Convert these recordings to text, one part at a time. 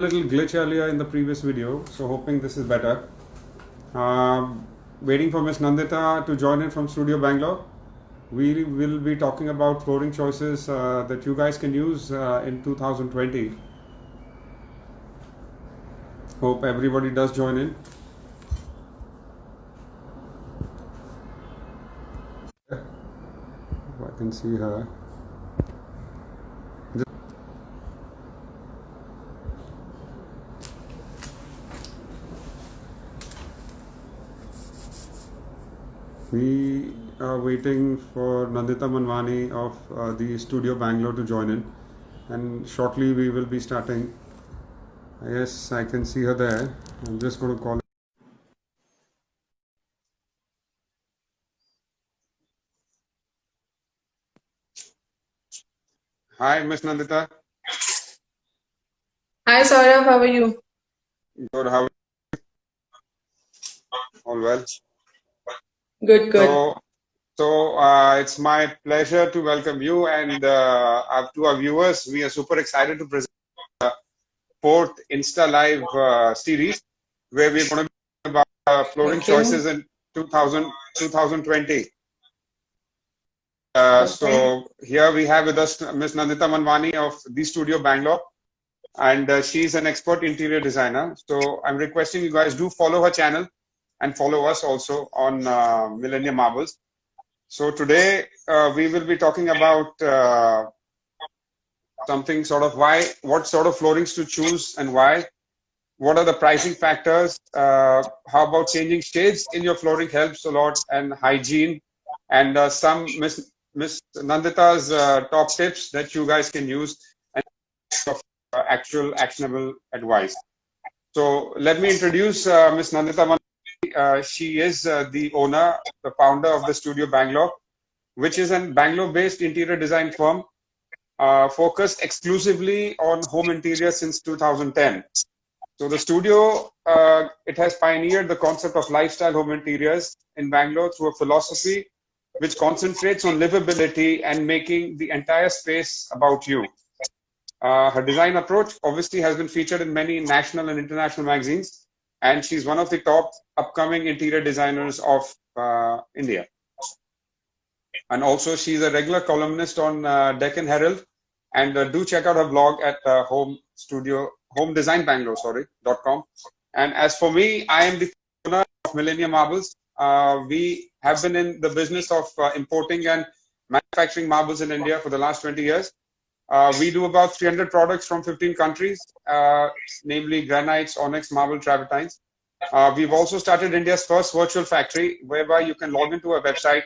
Little glitch earlier in the previous video, so hoping this is better. Waiting for Miss Nandita to join in from Studio Bangalore. We will be talking about flooring choices that you guys can use in 2020. Hope everybody does join in. If I can see her. We are waiting for Nandita Manwani of the Studio Bangalore to join in, and shortly we will be starting. Yes, I can see her there. I'm just going to call. Hi, Miss Nandita. Hi Saurabh, how are you? Good. How are you? All well. Good, good. So it's my pleasure to welcome you and to our viewers. We are super excited to present the fourth Insta Live series where we're going to be about flooring Thank you. choices in 2020. Okay. So here we have with us Ms. Nandita Manwani of the Studio Bangalore, and she's an expert interior designer. So I'm requesting you guys do follow her channel and follow us also on Millennium Marbles. So today we will be talking about something sort of what sort of floorings to choose and why. What are the pricing factors? How about changing shades in your flooring helps a lot, and hygiene, and some Miss Nandita's top tips that you guys can use and actual actionable advice. So let me introduce Miss Nandita. She is the owner, the founder of the Studio Bangalore, which is a Bangalore-based interior design firm focused exclusively on home interior since 2010. So the studio, it has pioneered the concept of lifestyle home interiors in Bangalore through a philosophy which concentrates on livability and making the entire space about you. Her design approach obviously has been featured in many national and international magazines, and she's one of the top upcoming interior designers of India. And also she's a regular columnist on Deccan Herald, and do check out her blog at homedesignbangalore.com. And as for me, I am the owner of Millennium Marbles. We have been in the business of importing and manufacturing marbles in India for the last 20 years. We do about 300 products from 15 countries, namely granites, onyx, marble, travertines. We've also started India's first virtual factory, whereby you can log into our website.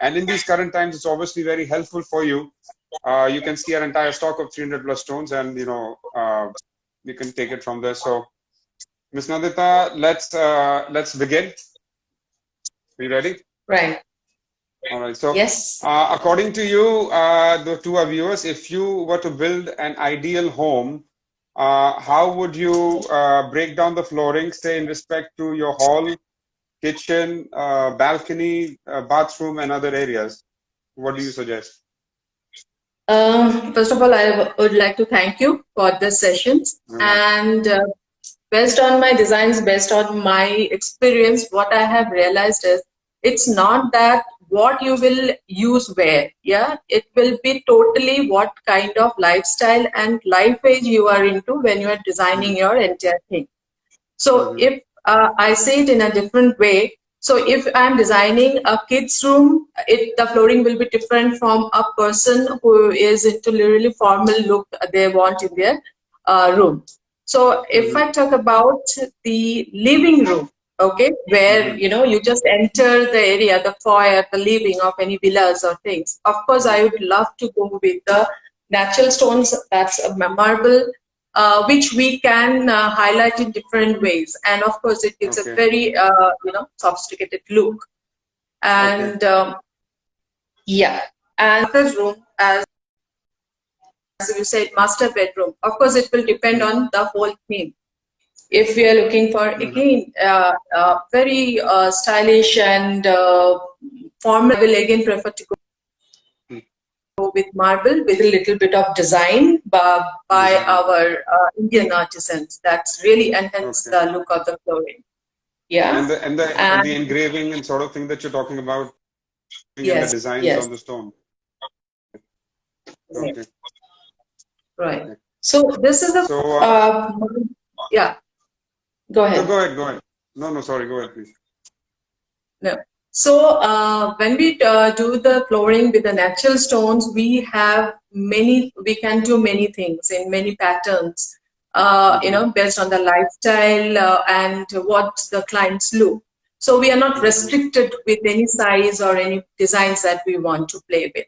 And in these current times, it's obviously very helpful for you. You can see our entire stock of 300 plus stones, and you can take it from there. So, Ms. Nandita, let's begin. Are you ready? Right. All right. So, yes. According to you, to our viewers, if you were to build an ideal home, how would you break down the flooring, say in respect to your hall, kitchen, balcony, bathroom, and other areas? What do you suggest? First of all, I would like to thank you for this sessions. And based on my designs, based on my experience, what I have realized is it's not that what you will use where, yeah, it will be totally what kind of lifestyle and life age you are into when you are designing your entire thing. So if I say it in a different way, so if I'm designing a kid's room, the flooring will be different from a person who is into really formal look they want in their room. So if I talk about the living room, okay, where you just enter the area, the foyer, the living of any villas or things. Of course, I would love to go with the natural stones. That's a marble, which we can highlight in different ways, and of course it gives a very sophisticated look. And yeah, and the room, as you said, master bedroom, of course it will depend on the whole theme. If we are looking for again very stylish and formal, I will again prefer to go go with marble with a little bit of design by our Indian artisans. That's really enhanced the look of the flooring. Yeah. And the engraving and sort of thing that you're talking about, and the designs on the stone. Okay. Right. So this is the yeah. Go ahead. No, go ahead. Go ahead. No, sorry. Go ahead, please. No. So when we do the flooring with the natural stones, we have we can do many things in many patterns, you know, based on the lifestyle and what the clients look. So we are not restricted with any size or any designs that we want to play with.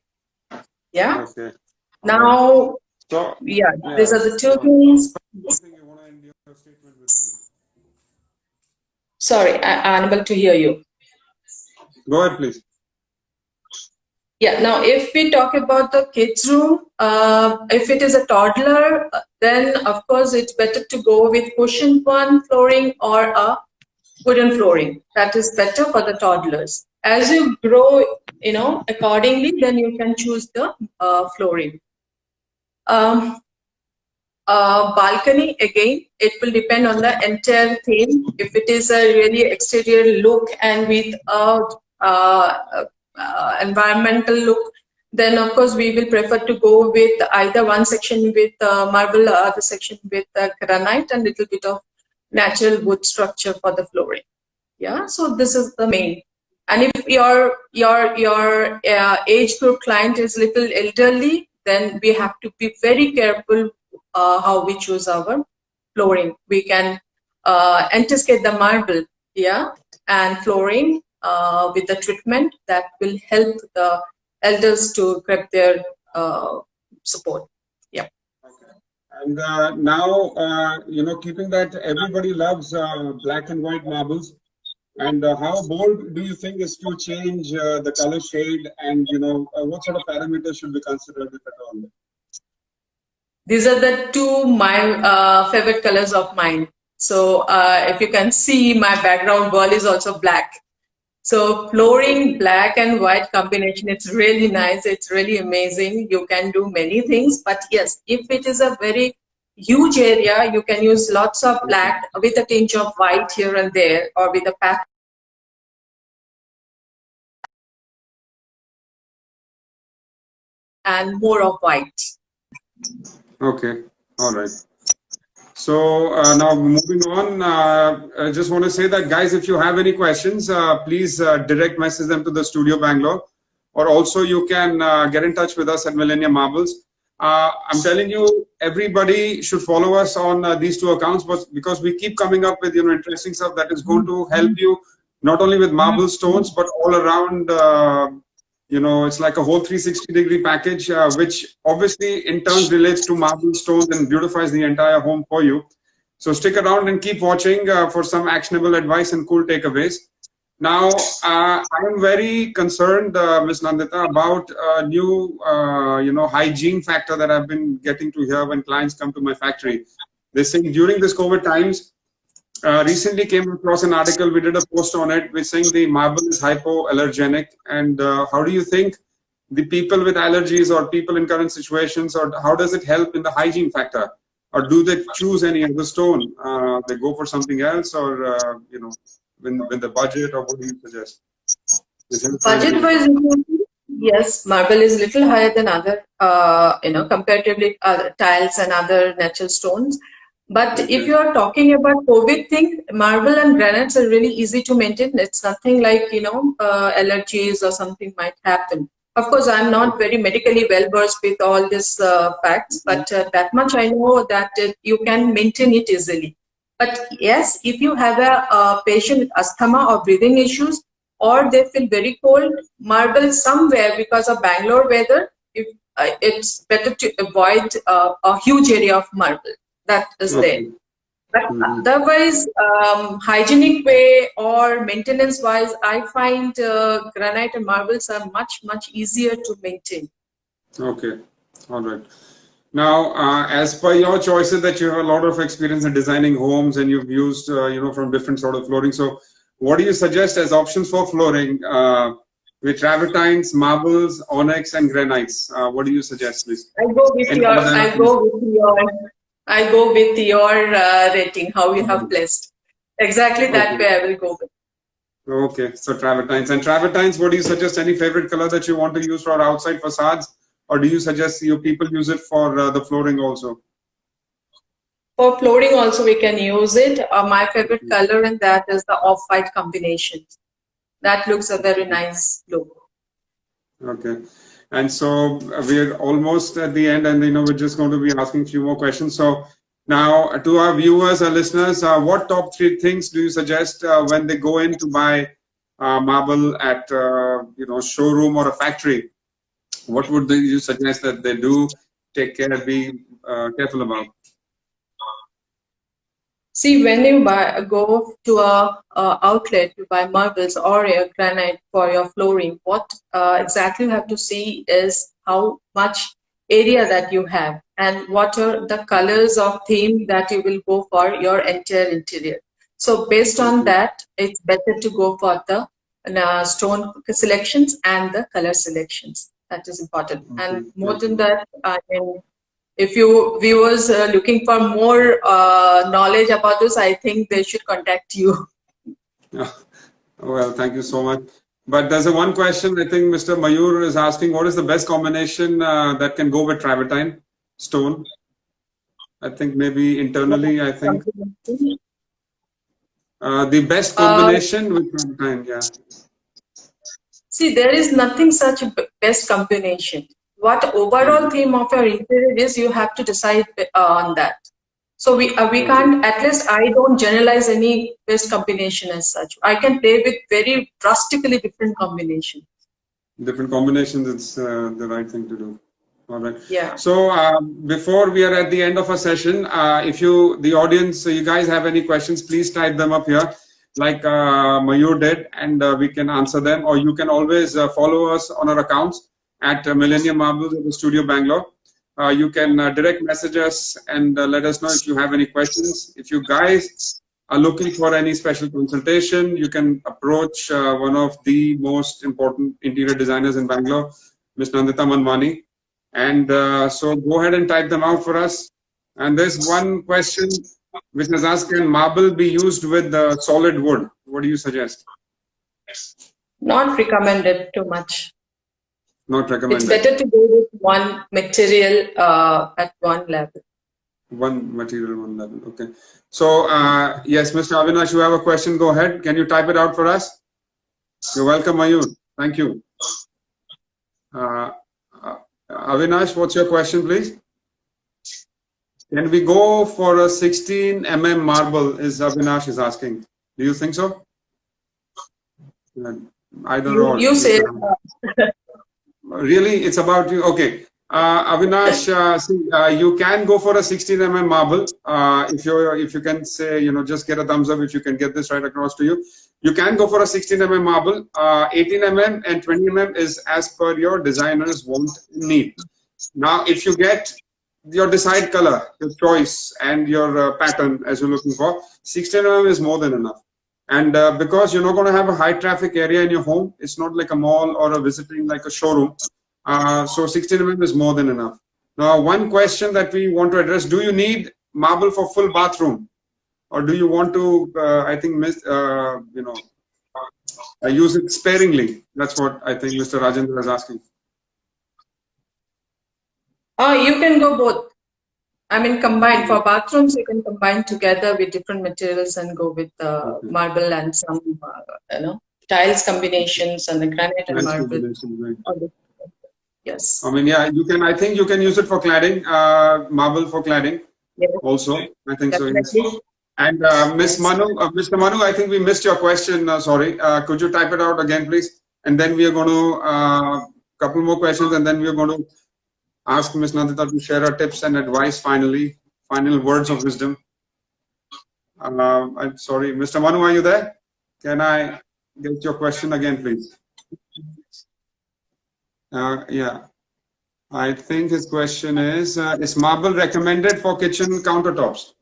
Yeah. Okay. Now, these are the two things. Sorry, I'm unable to hear you. Go ahead, please. Yeah, now if we talk about the kids' room, if it is a toddler, then of course it's better to go with cushioned one flooring or a wooden flooring. That is better for the toddlers. As you grow, you know, accordingly, then you can choose the flooring. Balcony, again, it will depend on the entire theme. If it is a really exterior look and with a environmental look, then of course we will prefer to go with either one section with marble, other section with granite, and little bit of natural wood structure for the flooring. Yeah, so this is the main. And if your age group client is little elderly, then we have to be very careful how we choose our flooring. We can anticipate the marble, yeah, and flooring with the treatment that will help the elders to get their support. Yeah. Okay. And now, you know, keeping that everybody loves black and white marbles. And how bold do you think is to change the color shade, and you know what sort of parameters should be considered, if at all? These are the two my favorite colors of mine. So if you can see, my background wall is also black. So flooring black and white combination, it's really nice. It's really amazing. You can do many things, but yes, if it is a very huge area, you can use lots of black with a tinge of white here and there, or with a pattern and more of white. Okay, all right. So now moving on, I just want to say that, guys, if you have any questions, please direct message them to the Studio Bangalore, or also you can get in touch with us at Millennium Marbles. I'm telling you, everybody should follow us on these two accounts, but because we keep coming up with, you know, interesting stuff that is going to help you not only with marble stones but all around. You know, it's like a whole 360-degree package, which obviously in turn relates to marble stones and beautifies the entire home for you. So stick around and keep watching for some actionable advice and cool takeaways. Now, I am very concerned, Ms. Nandita, about a new, you know, hygiene factor that I've been getting to hear when clients come to my factory. They say during this COVID times, recently came across an article, we did a post on it, which saying the marble is hypoallergenic. And how do you think the people with allergies or people in current situations, or how does it help in the hygiene factor? Or do they choose any other stone? They go for something else, or, you know, when the budget, or what do you suggest? Budget wise, yes, marble is little higher than other, you know, comparatively other tiles and other natural stones. But if you are talking about COVID thing, marble and granites are really easy to maintain. It's nothing like, you know, allergies or something might happen. Of course, I'm not very medically well versed with all these facts, but that much I know that you can maintain it easily. But yes, if you have a patient with asthma or breathing issues, or they feel very cold, marble somewhere, because of Bangalore weather, if, it's better to avoid a huge area of marble that is there. But otherwise, hygienic way or maintenance wise, I find granite and marbles are much easier to maintain. Okay, all right. Now, as per your choices, that you have a lot of experience in designing homes and you've used, you know, from different sort of flooring. So what do you suggest as options for flooring? with travertines, marbles, onyx, and granites. What do you suggest, please? I go with In your, order I of go with your, I go with your rating, how you have placed. Exactly that okay. way I will go with. Okay, so travertines. And travertines, what do you suggest? Any favorite color that you want to use for outside facades? Or do you suggest you people use it for the flooring also? For flooring also we can use it. My favorite color in that is the off-white combination. That looks a very nice look. Okay. And so we're almost at the end, and we're just going to be asking a few more questions. So now to our viewers or listeners, what top 3 things do you suggest when they go in to buy marble at showroom or a factory? What would you suggest that they do take care, be careful about? See, when you go to a outlet to buy marbles or a granite for your flooring, what exactly you have to see is how much area that you have and what are the colors of theme that you will go for your entire interior. So based on that, it's better to go for the stone selections and the color selections. That is important. And more than that, if you viewers are looking for more knowledge about this, I think they should contact you. Well, thank you so much. But there's a one question I think Mr. Mayur is asking, what is the best combination that can go with travertine stone? I think maybe internally, I think the best combination with travertine, yeah. See, there is nothing such a best combination. What overall theme of your interior is, you have to decide on that. So we can't, at least I don't generalize any best combination as such. I can play with very drastically different combinations. Different combinations, it's the right thing to do. All right. Yeah. So before we are at the end of our session, if the audience, you guys have any questions, please type them up here like Mayur did, and we can answer them. Or you can always follow us on our accounts at Millennium Marbles at the Studio Bangalore. You can direct message us and let us know if you have any questions. If you guys are looking for any special consultation, you can approach one of the most important interior designers in Bangalore, Ms. Nandita Manwani. And so go ahead and type them out for us. And there's one question which is asked, can marble be used with solid wood? What do you suggest? Not recommended too much. Not recommended. It's better to go with one material at one level. One material, one level. Okay. So, yes, Mr. Avinash, you have a question. Go ahead. Can you type it out for us? You're welcome, Mayur. Thank you. Avinash, what's your question, please? Can we go for a 16 mm marble? Is Avinash is asking. Do you think so? I don't know. You say. Really, it's about you. Okay. Avinash, you can go for a 16 mm marble. If you can say, just get a thumbs up if you can get this right across to you. You can go for a 16 mm marble. 18 mm and 20 mm is as per your designer's want and need. Now, if you get your desired color, your choice, and your pattern as you're looking for, 16 mm is more than enough. And because you're not going to have a high traffic area in your home, it's not like a mall or a visiting like a showroom. So 16 mm is more than enough. Now, one question that we want to address, do you need marble for full bathroom? Or do you want to, use it sparingly? That's what I think Mr. Rajendra is asking. You can go both. I mean, combine for bathrooms, you can combine together with different materials and go with marble and some, tiles combinations and the granite and marble. Right. Yes. I mean, yeah, you can. I think you can use it for cladding, marble for cladding. Yes. Also, I think definitely. So. Yes. And Miss Manu, Mr. Manu, I think we missed your question. Sorry, could you type it out again, please? And then we are going to couple more questions, and then we are going to ask Ms. Nandita to share her tips and advice finally, final words of wisdom. I'm sorry, Mr. Manu, are you there? Can I get your question again, please? Yeah, I think his question is marble recommended for kitchen countertops?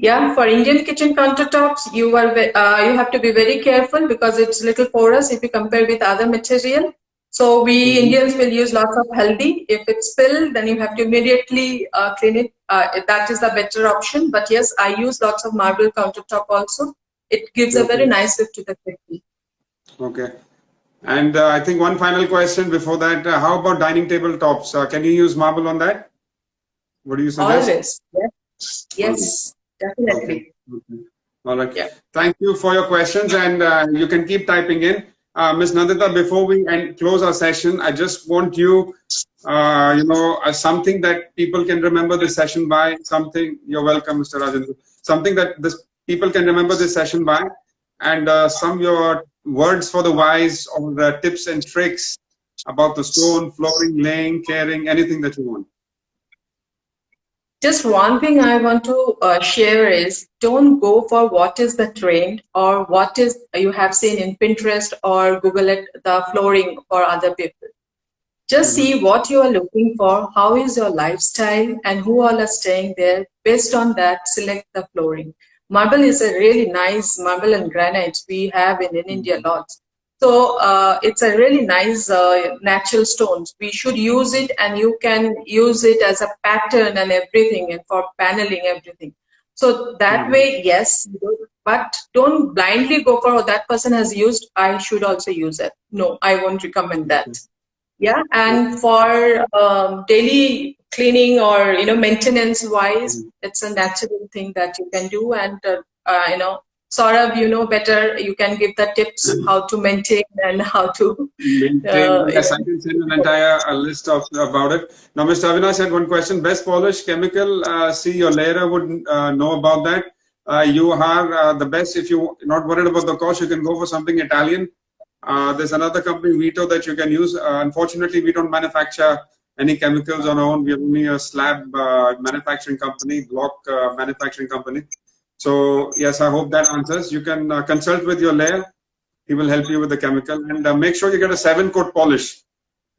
Yeah, for Indian kitchen countertops, you have to be very careful because it's little porous if you compare with other material. So we Indians will use lots of haldi. If it's spilled, then you have to immediately clean it. That is the better option. But yes, I use lots of marble countertop also. It gives a very Okay. nice look to the kitchen. Okay. And I think one final question before that, how about dining table tops? Can you use marble on that? What do you suggest? Always. Yes. Yes, Okay. definitely. Okay. All right. Yeah. Thank you for your questions, and you can keep typing in. Ms. Nandita, before we close our session, I just want you, something that people can remember this session by. Something. You're welcome, Mr. Rajendra. Something that this people can remember this session by, and some your words for the wise, or the tips and tricks about the stone, flooring, laying, caring, anything that you want. Just one thing I want to share is don't go for what is the trend or what is you have seen in Pinterest or Google it, the flooring for other people. Just see what you are looking for, how is your lifestyle, and who all are staying there. Based on that, select the flooring. Marble is a really nice marble and granite we have in India lots. So it's a really nice natural stones. We should use it, and you can use it as a pattern and everything, and for paneling everything. So that way, yes, but don't blindly go for what that person has used. I should also use it. No, I won't recommend that. Yeah, and for daily cleaning or maintenance wise, it's a natural thing that you can do. And Saurabh, you know better. You can give the tips how to maintain and how to maintain. Yes, I can send an entire list of about it. Now, Mr. Avinash had one question. Best polish chemical. See, your layer would know about that. You are the best. If you're not worried about the cost, you can go for something Italian. There's another company, Vito, that you can use. Unfortunately, we don't manufacture any chemicals on our own. We are only a slab manufacturing company, block manufacturing company. So yes, I hope that answers. You can consult with your layer. He will help you with the chemical, and make sure you get a 7-coat polish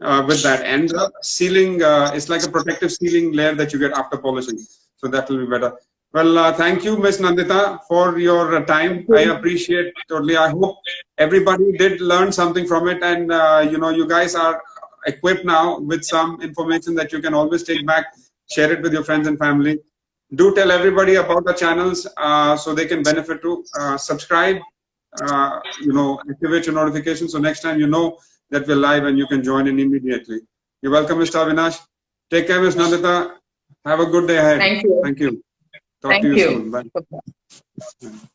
with that. And sealing is like a protective sealing layer that you get after polishing. So that will be better. Well, thank you, Ms. Nandita, for your time. I appreciate it totally. I hope everybody did learn something from it, and you guys are equipped now with some information that you can always take back, share it with your friends and family. Do tell everybody about the channels so they can benefit too. Subscribe, activate your notifications so next time you know that we're live and you can join in immediately. You're welcome, Mr. Avinash. Take care, Ms. Nandita. Have a good day ahead. Thank you. Thank you. Talk Thank to you you. soon. Bye.